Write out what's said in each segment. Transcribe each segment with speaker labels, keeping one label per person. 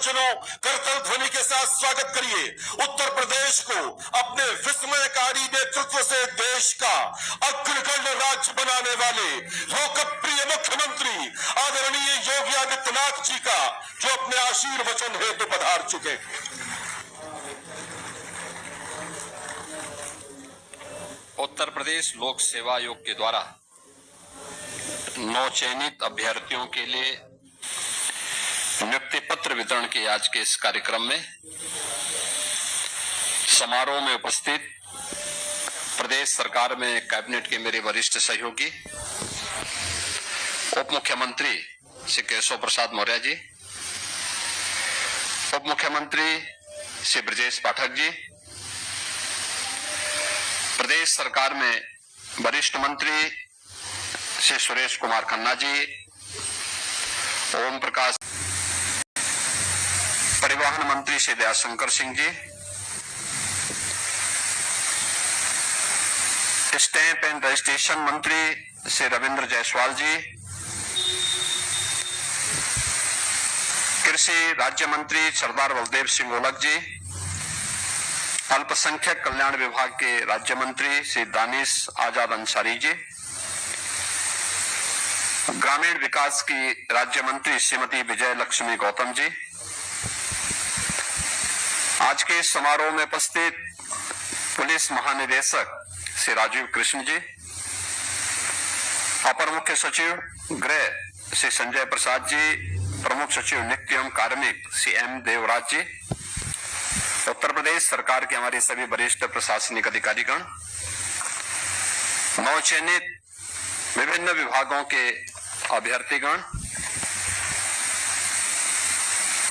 Speaker 1: आशीर्वचनों करतल ध्वनि के साथ स्वागत करिए उत्तर प्रदेश को अपने विस्मयकारी नेतृत्व से देश का अग्रगण्य राज्य बनाने वाले लोकप्रिय मुख्यमंत्री आदरणीय योगी आदित्यनाथ जी का, जो अपने आशीर्वचन हेतु पधार चुके।
Speaker 2: उत्तर प्रदेश लोक सेवा आयोग के द्वारा नवचयनित अभ्यर्थियों के लिए नियुक्ति पत्र वितरण के आज के इस कार्यक्रम में समारोह में उपस्थित प्रदेश सरकार में कैबिनेट के मेरे वरिष्ठ सहयोगी उप मुख्यमंत्री श्री केशव प्रसाद मौर्य जी, उप मुख्यमंत्री श्री ब्रजेश पाठक जी, प्रदेश सरकार में वरिष्ठ मंत्री श्री सुरेश कुमार खन्ना जी, ओम प्रकाश, परिवहन मंत्री Shri Dayashankar Singh ji, stamp and registration मंत्री श्री रविंद्र जायसवाल जी, कृषि राज्य मंत्री सरदार बलदेव सिंह ओलख जी, अल्पसंख्यक कल्याण विभाग के राज्य मंत्री श्री दानिश आजाद अंसारी जी, ग्रामीण विकास की राज्य मंत्री श्रीमती विजय लक्ष्मी गौतम जी, आज के इस समारोह में उपस्थित पुलिस महानिदेशक श्री राजीव कृष्ण जी, अपर मुख्य सचिव गृह श्री संजय प्रसाद जी, प्रमुख सचिव नित्य एवं कार्मिक श्री एम देवराज जी, उत्तर प्रदेश सरकार के हमारे सभी वरिष्ठ प्रशासनिक अधिकारीगण, नवचयनित विभिन्न विभागों के अभ्यर्थीगण,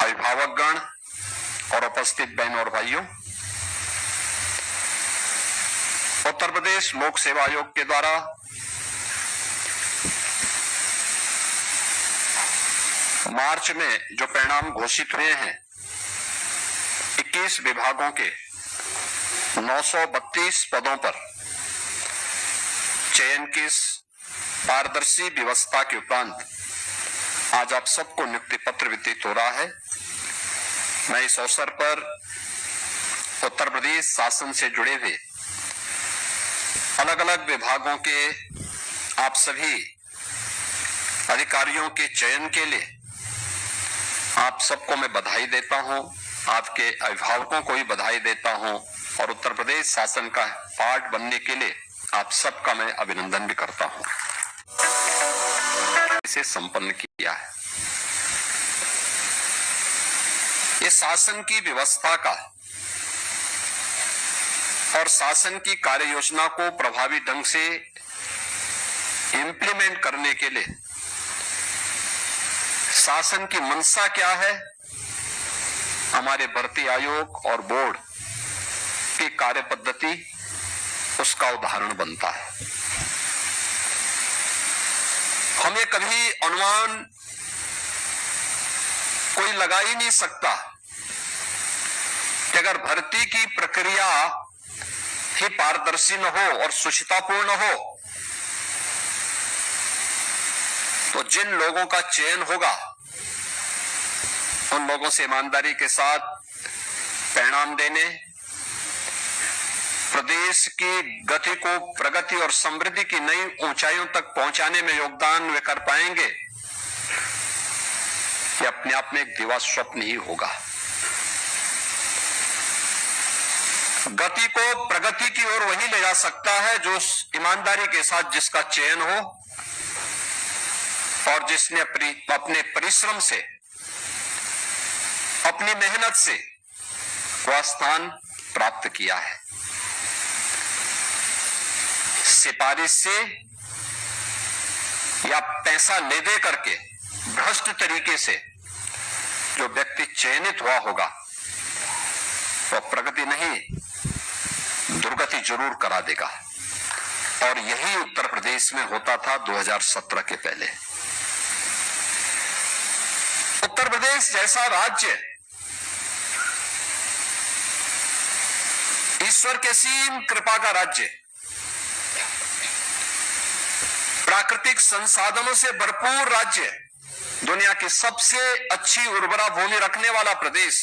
Speaker 2: अभिभावकगण और उपस्थित बहनों और भाइयों, उत्तर प्रदेश लोक सेवा आयोग के द्वारा मार्च में जो परिणाम घोषित हुए हैं, 21 विभागों के 932 पदों पर चयन की पारदर्शी व्यवस्था के उपरांत आज आप सबको नियुक्ति पत्र वितरित हो रहा है। मैं इस अवसर पर उत्तर प्रदेश शासन से जुड़े हुए अलग अलग विभागों के आप सभी अधिकारियों के चयन के लिए आप सबको मैं बधाई देता हूं, आपके अभिभावकों को भी बधाई देता हूं और उत्तर प्रदेश शासन का पार्ट बनने के लिए आप सबका मैं अभिनंदन भी करता हूं। इसे संपन्न किया है। ये शासन की व्यवस्था का और शासन की कार्य योजना को प्रभावी ढंग से इंप्लीमेंट करने के लिए शासन की मंशा क्या है, हमारे भर्ती आयोग और बोर्ड की कार्य पद्धति उसका उदाहरण बनता है। हमें कभी अनुमान कोई लगा ही नहीं सकता कि अगर भर्ती की प्रक्रिया ही पारदर्शी न हो और सुचितापूर्ण हो तो जिन लोगों का चयन होगा उन लोगों से ईमानदारी के साथ परिणाम देने, प्रदेश की गति को प्रगति और समृद्धि की नई ऊंचाइयों तक पहुंचाने में योगदान वे कर पाएंगे, ये अपने आप में एक दिवा स्वप्न ही होगा। गति को प्रगति की ओर वही ले जा सकता है जो ईमानदारी के साथ जिसका चयन हो और जिसने अपने परिश्रम से, अपनी मेहनत से वह स्थान प्राप्त किया है। सिफारिश से या पैसा ले दे करके भ्रष्ट तरीके से जो व्यक्ति चयनित हुआ होगा वह प्रगति नहीं दुर्गति जरूर करा देगा। और यही उत्तर प्रदेश में होता था 2017 के पहले। उत्तर प्रदेश जैसा राज्य ईश्वर के असीम कृपा का राज्य, प्राकृतिक संसाधनों से भरपूर राज्य दुनिया की सबसे अच्छी उर्वरा भूमि रखने वाला प्रदेश,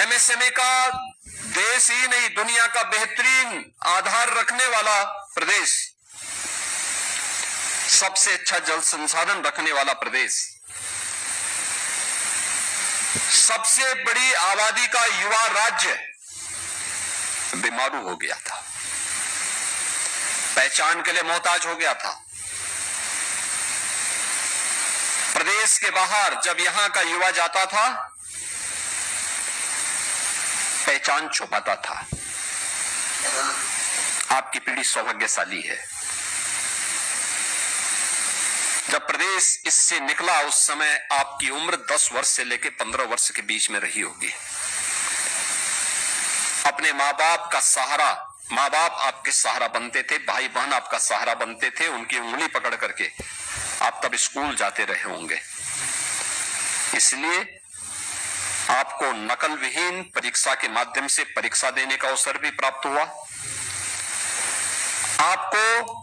Speaker 2: एमएसएमई का देश ही नहीं दुनिया का बेहतरीन आधार रखने वाला प्रदेश, सबसे अच्छा जल संसाधन रखने वाला प्रदेश, सबसे बड़ी आबादी का युवा राज्य बीमारू हो गया था, पहचान के लिए मोहताज हो गया था। प्रदेश के बाहर जब यहां का युवा जाता था, पहचान छुपाता था। आपकी पीढ़ी सौभाग्यशाली है। जब प्रदेश इससे निकला उस समय आपकी उम्र 10 वर्ष से लेकर 15 वर्ष के बीच में रही होगी। अपने माँ बाप का सहारा, माँ बाप आपके सहारा बनते थे, भाई बहन आपका सहारा बनते थे, उनकी उंगली पकड़ करके आप तब स्कूल जाते रहे होंगे। इसलिए आपको नकल विहीन परीक्षा के माध्यम से परीक्षा देने का अवसर भी प्राप्त हुआ। आपको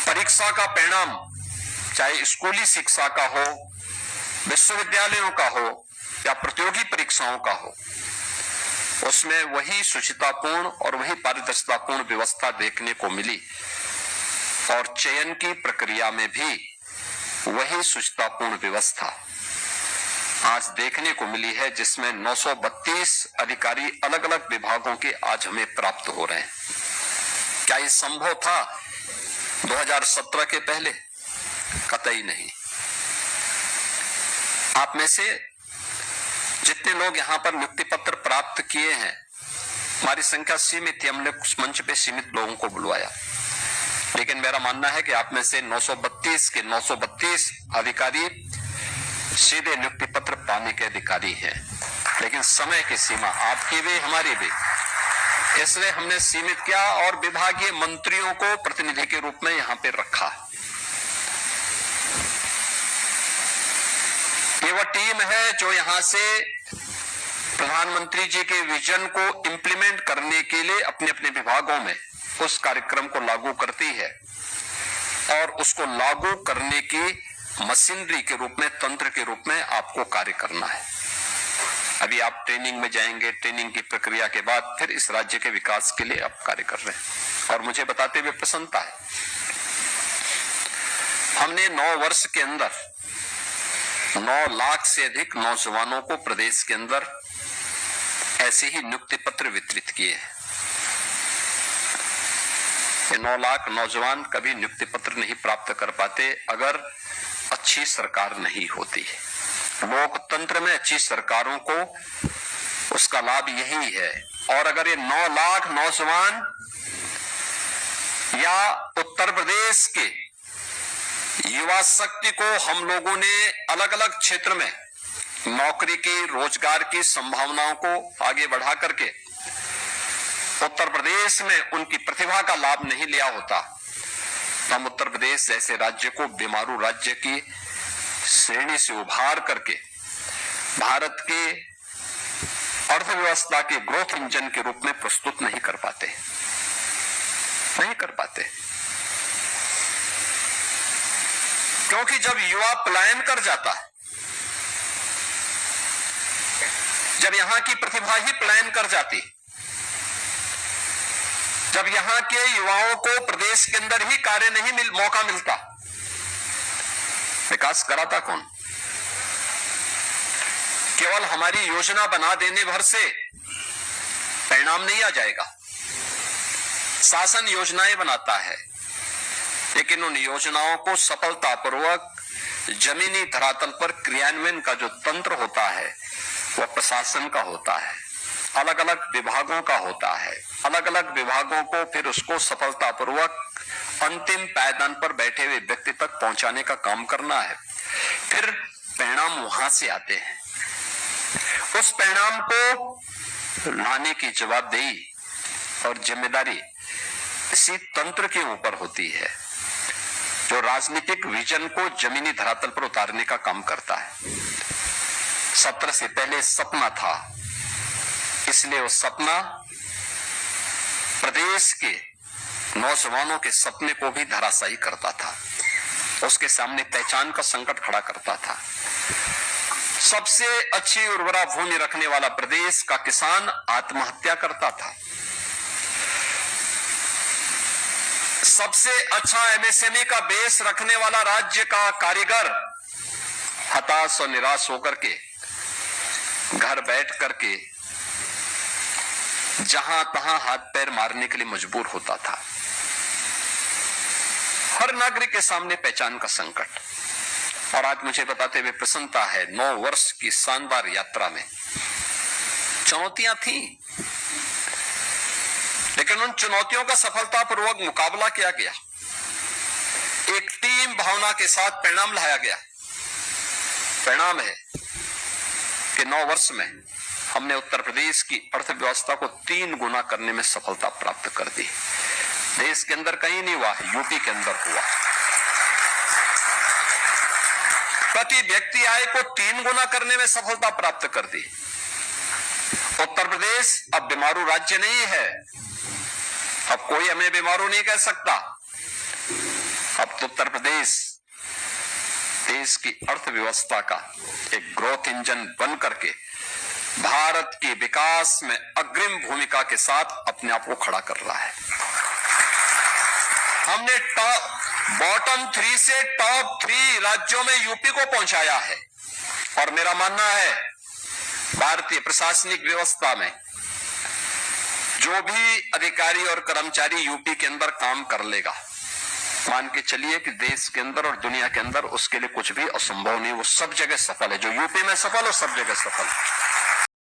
Speaker 2: परीक्षा का परिणाम चाहे स्कूली शिक्षा का हो, विश्वविद्यालयों का हो या प्रतियोगी परीक्षाओं का हो, उसमें वही शुचितापूर्ण और वही पारदर्शितापूर्ण व्यवस्था देखने को मिली और चयन की प्रक्रिया में भी वही शुचितापूर्ण व्यवस्था आज देखने को मिली है, जिसमें 932 अधिकारी अलग अलग विभागों के आज हमें प्राप्त हो रहे हैं। क्या ये संभव था 2017 के पहले? कतई नहीं। आप में से जितने लोग यहां पर नियुक्ति पत्र प्राप्त किए हैं, हमारी संख्या सीमित थी, हमने कुछ मंच पे सीमित लोगों को बुलवाया, लेकिन मेरा मानना है कि आप में से 932 के 932 अधिकारी सीधे नियुक्ति पत्र पाने के अधिकारी हैं। लेकिन समय की सीमा आपकी भी हमारी भी, इसलिए हमने सीमित किया और विभागीय मंत्रियों को प्रतिनिधि के रूप में यहां पे रखा। ये वह टीम है जो यहां से प्रधानमंत्री जी के विजन को इंप्लीमेंट करने के लिए अपने अपने विभागों में उस कार्यक्रम को लागू करती है और उसको लागू करने की मशीनरी के रूप में, तंत्र के रूप में आपको कार्य करना है। अभी आप ट्रेनिंग में जाएंगे, ट्रेनिंग की प्रक्रिया के बाद फिर इस राज्य के विकास के लिए आप कार्य कर रहे हैं और मुझे बताते हुए प्रसन्नता है। हमने 9 वर्ष के अंदर 9 लाख से अधिक नौजवानों को प्रदेश के अंदर ऐसे ही नियुक्ति पत्र वितरित किए हैं। ये 9 लाख नौजवान कभी नियुक्ति पत्र नहीं प्राप्त कर पाते अगर अच्छी सरकार नहीं होती। लोकतंत्र में अच्छी सरकारों को उसका लाभ यही है। और अगर ये 9 लाख नौजवान या उत्तर प्रदेश के युवा शक्ति को हम लोगों ने अलग अलग क्षेत्र में नौकरी की, रोजगार की संभावनाओं को आगे बढ़ा करके उत्तर प्रदेश में उनकी प्रतिभा का लाभ नहीं लिया होता, हम उत्तर प्रदेश जैसे राज्य को बीमारू राज्य की श्रेणी से उभार करके भारत के अर्थव्यवस्था के ग्रोथ इंजन के रूप में प्रस्तुत नहीं कर पाते। क्योंकि जब युवा पलायन कर जाता है, जब यहां की प्रतिभा ही पलायन कर जाती, जब यहां के युवाओं को प्रदेश के अंदर ही कार्य नहीं मौका मिलता, विकास कराता कौन? केवल हमारी योजना बना देने भर से परिणाम नहीं आ जाएगा। शासन योजनाएं बनाता है, लेकिन उन योजनाओं को सफलतापूर्वक जमीनी धरातल पर क्रियान्वयन का जो तंत्र होता है वह प्रशासन का होता है, अलग अलग विभागों का होता है। अलग अलग विभागों को फिर उसको सफलतापूर्वक अंतिम पायदान पर बैठे हुए व्यक्ति तक पहुंचाने का काम करना है। फिर परिणाम वहां से आते हैं। उस परिणाम को लाने की जवाबदेही और जिम्मेदारी इसी तंत्र के ऊपर होती है जो राजनीतिक विजन को जमीनी धरातल पर उतारने का काम करता है। 17 से पहले सपना था, इसलिए वो सपना प्रदेश के नौजवानों के सपने को भी धराशायी करता था, उसके सामने पहचान का संकट खड़ा करता था। सबसे अच्छी उर्वरा भूमि रखने वाला प्रदेश का किसान आत्महत्या करता था। सबसे अच्छा एमएसएमई का बेस रखने वाला राज्य का कारीगर हताश और निराश होकर के घर बैठ करके जहां तहां हाथ पैर मारने के लिए मजबूर होता था। हर नागरिक के सामने पहचान का संकट। और आज मुझे बताते हुए प्रसन्नता है, 9 वर्ष की शानदार यात्रा में चुनौतियां थी, लेकिन उन चुनौतियों का सफलतापूर्वक मुकाबला किया गया। एक टीम भावना के साथ परिणाम लाया गया। परिणाम है कि 9 वर्ष में हमने उत्तर प्रदेश की अर्थव्यवस्था को 3 गुना करने में सफलता प्राप्त कर दी। देश के अंदर कहीं नहीं हुआ, यूपी के अंदर हुआ। प्रति व्यक्ति आय को 3 गुना करने में सफलता प्राप्त कर दी। उत्तर प्रदेश अब बीमारू राज्य नहीं है। अब कोई हमें बीमारू नहीं कह सकता। अब तो उत्तर प्रदेश देश की अर्थव्यवस्था का एक ग्रोथ इंजन बन करके भारत के विकास में अग्रिम भूमिका के साथ अपने आप को खड़ा कर रहा है। हमने बॉटम 3 से टॉप 3 राज्यों में यूपी को पहुंचाया है। और मेरा मानना है भारतीय प्रशासनिक व्यवस्था में जो भी अधिकारी और कर्मचारी यूपी के अंदर काम कर लेगा, मान के चलिए कि देश के अंदर और दुनिया के अंदर उसके लिए कुछ भी असंभव नहीं। वो सब जगह सफल है। जो यूपी में सफल हो, सब जगह सफल है।